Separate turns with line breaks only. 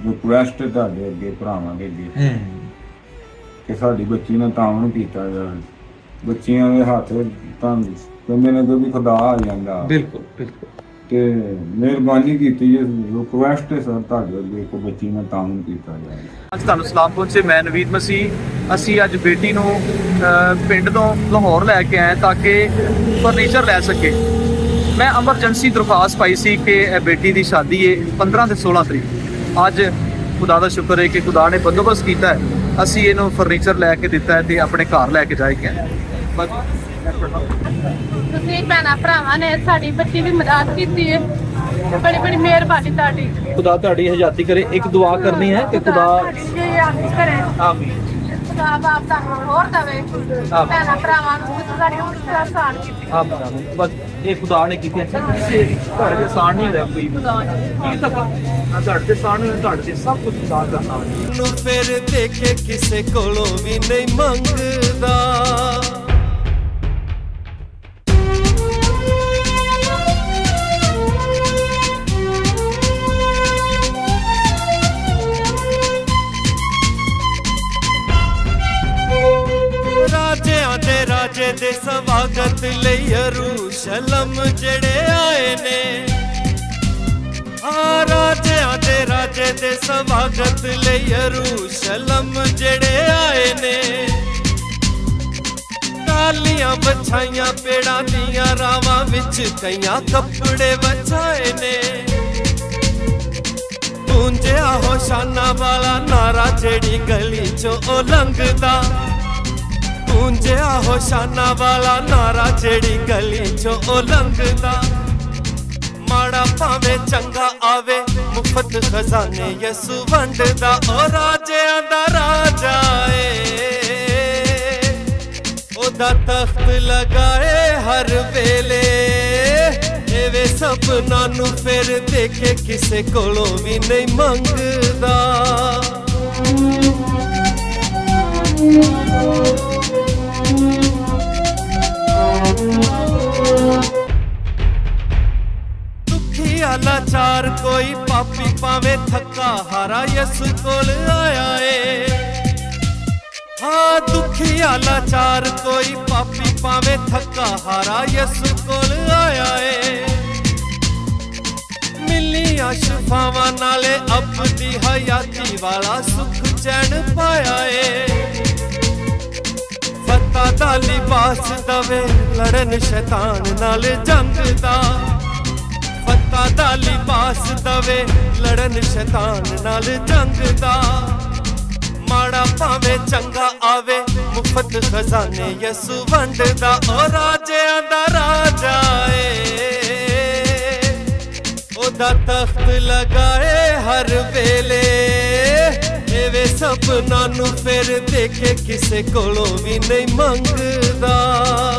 Request ਤੁਹਾਡੇ ਅੱਗੇ ਭਰਾਵਾਂ ਦੇ ਅੱਗੇ ਕਿ ਸਾਡੀ ਬੱਚੀ ਨਾਲ ਤਾਉਣ ਕੀਤਾ ਜਾਵੇ। ਬੱਚੀਆਂ ਦੇ ਹੱਥ ਤਾਂ ਕਹਿੰਦੇ ਨੇ ਕਿ ਵੀ ਖੁਦਾ ਆ ਜਾਂਦਾ।
ਬਿਲਕੁਲ ਬਿਲਕੁਲ।
ਤੇ ਮਿਹਰਬਾਨੀ ਕੀਤੀ ਜੇ ਰਿਕੁਐਸਟ ਹੈ ਸਰ ਤੁਹਾਡੇ ਅੱਗੇ ਕੋ ਬੱਚੀ ਨਾਲ ਤਾਉਣ ਕੀਤਾ ਜਾਵੇ।
ਅੱਜ ਤੁਹਾਨੂੰ ਸਲਾਮ ਪਹੁੰਚੇ। ਮੈਂ ਨਵੀਦ ਮਸੀਹ। ਅਸੀਂ ਅੱਜ ਬੇਟੀ ਨੂੰ ਪਿੰਡ ਤੋਂ ਲਾਹੌਰ ਲੈ ਕੇ ਆਏ ਤਾਂ ਕਿ ਫਰਨੀਚਰ ਲੈ ਸਕੇ। ਮੈਂ ਐਮਰਜੈਂਸੀ ਦਰਖਾਸਤ ਪਾਈ ਸੀ ਕਿ ਇਹ ਬੇਟੀ ਦੀ ਸ਼ਾਦੀ ਹੈ 15 ਤੇ 16 ਤਰੀਕ। ਅੱਜ ਖੁਦਾ ਦਾ ਸ਼ੁਕਰ ਹੈ ਕਿ ਖੁਦਾ ਨੇ ਬੰਦੋਬਸਤ ਕੀਤਾ ਹੈ। ਅਸੀਂ ਇਹਨੂੰ ਫਰਨੀਚਰ ਲੈ ਕੇ ਦਿੱਤਾ ਹੈ ਤੇ ਆਪਣੇ ਘਰ ਲੈ ਕੇ ਜਾਏਗਾ।
ਤੁਸੀਂ ਭੈਣਾਂ ਭਰਾਵਾਂ ਨੇ ਸਾਡੀ ਬੱਚੀ ਦੀ ਮਦਦ ਕੀਤੀ ਹੈ। ਬੜੀ ਬੜੀ ਮਿਹਰਬਾਨੀ ਤੁਹਾਡੀ।
ਖੁਦਾ ਤੁਹਾਡੀ ਹਜ਼ਾਤੀ ਕਰੇ। ਇੱਕ ਦੁਆ ਕਰਨੀ ਹੈ ਕਿ ਖੁਦਾ
ਕਰੇ।
ਆਮੀਨ।
ਖੁਦਾ ਬਾਪ ਤੁਹਾਨੂੰ ਹੋਰ ਦੇਵੇ। ਭੈਣਾਂ ਭਰਾਵਾਂ ਨੂੰ ਸਾਡੀ ਹੋਰ ਆਸਾਨ ਕੀਤੀ।
ਆਮੀਨ। ਬਸ ਇਹ ਖੁਦਾ ਨੇ ਕੀਤੀ ਹੈ। ਤੁਹਾਡੇ ਦੇ ਸਾਨ ਨਹੀਂ ਹੋਇਆ ਕੋਈ ਕੀ ਤੱਕ ਤੁਹਾਡੇ ਦੇ ਸਾਨ ਤੁਹਾਡੇ ਦੇ ਸਭ ਕੁਝ ਖੁਦਾ ਕਰਨਾ
ਨੂੰ ਫਿਰ ਦੇਖੇ ਕਿਸੇ ਕੋਲੋਂ ਵੀ ਨਹੀਂ ਮੰਗਦਾ। ਰਾਜਿਆਂ ਦੇ ਰਾਜੇ ਦੇ ਸਵਾਗਤ ਲਈ ਯਰੂਸ਼ਲਮ ਜਿਹੜੇ ਆਏ ਨੇ। ਰਾਜਿਆਂ ਦੇ ਰਾਜੇ ਦੇ ਸਵਾਗਤ ਲਈ ਯਰੂਸ਼ਲਮ ਜਿਹੜੇ ਆਏ ਨੇ। ਕਾਲੀਆਂ ਵਿਛਾਈਆਂ ਪੇੜਾਂ ਦੀਆਂ ਰਾਵਾਂ ਵਿੱਚ ਕਈਆਂ ਕੱਪੜੇ ਵਿਛਾਏ ਨੇ। ਗੂੰਜਿਆ ਹੋਸ਼ਾਨਾ ਵਾਲਾ ਨਾਰਾ ਜਿਹੜੀ ਗਲੀ ਚੋਂ ਉਹ ਲੰਘਦਾ। ਗੂੰਜਿਆ ਹੋਸ਼ਾਨਾ ਵਾਲਾ ਨਾਰਾ ਜਿਹੜੀ ਗਲੀ ਚੋਂ ਉਹ ਲੰਘਦਾ। ਮਾੜਾ ਭਾਵੇਂ ਚੰਗਾ ਆਵੇ ਮੁਫਤ ਖਜ਼ਾਨੇ ਯਿਸੂ ਵੰਡਦਾ। ਉਹ ਰਾਜਿਆਂ ਦਾ ਰਾਜਾ ਏ ਉਹਦਾ ਤਖਤ ਲਗਾਏ ਹਰ ਵੇਲੇ। ਐਵੇਂ ਸਭਨਾਂ ਨੂੰ ਫਿਰ ਦੇਖੇ ਕਿਸੇ ਕੋਲੋਂ ਵੀ ਨਹੀਂ ਮੰਗਦਾ। ਲਾਚਾਰ ਕੋਈ ਪਾਪੀ ਭਾਵੇਂ ਥੱਕਾ ਹਾਰਾ ਯਿਸੂ ਕੋਲ ਆਇਆ ਏ। ਦੁਖੀਆ ਲਾਚਾਰ ਕੋਈ ਪਾਪੀ ਭਾਵੇਂ ਥੱਕਾ ਹਾਰਾ ਯਿਸੂ ਕੋਲ ਆਇਆ ਏ। ਮਿਲੀਆਂ ਸ਼ਫਾਵਾਂ ਨਾਲੇ ਆਪਣੀ ਹਯਾਤੀ ਵਾਲਾ ਸੁਖ ਚੈਨ ਪਾਇਆ ਏ। ਫਤਹ ਦਾ ਲਿਬਾਸ ਦਵੇ ਲੜਨ ਸ਼ੈਤਾਨ ਨਾਲ ਜੰਗ ਦਾ। ਫਤਹ ਦਾ ਲਿਬਾਸ ਦਵੇ ਲੜਨ ਸ਼ੈਤਾਨ ਨਾਲ ਜੰਗ ਦਾ। ਮਾੜਾ ਭਾਵੇਂ ਚੰਗਾ ਆਵੇ ਮੁਫਤ ਖਜ਼ਾਨੇ ਯਿਸੂ ਵੰਡਦਾ। ਉਹ ਰਾਜਿਆਂ ਦਾ ਰਾਜਾ ਏ ਉਹਦਾ ਤਖਤ ਲਗਾਏ ਹਰ ਵੇਲੇ। ਐਵੇਂ ਸਭਨਾਂ ਨੂੰ ਫਿਰ ਦੇਖੇ ਕਿਸੇ ਕੋਲੋਂ ਵੀ ਨਹੀਂ ਮੰਗਦਾ।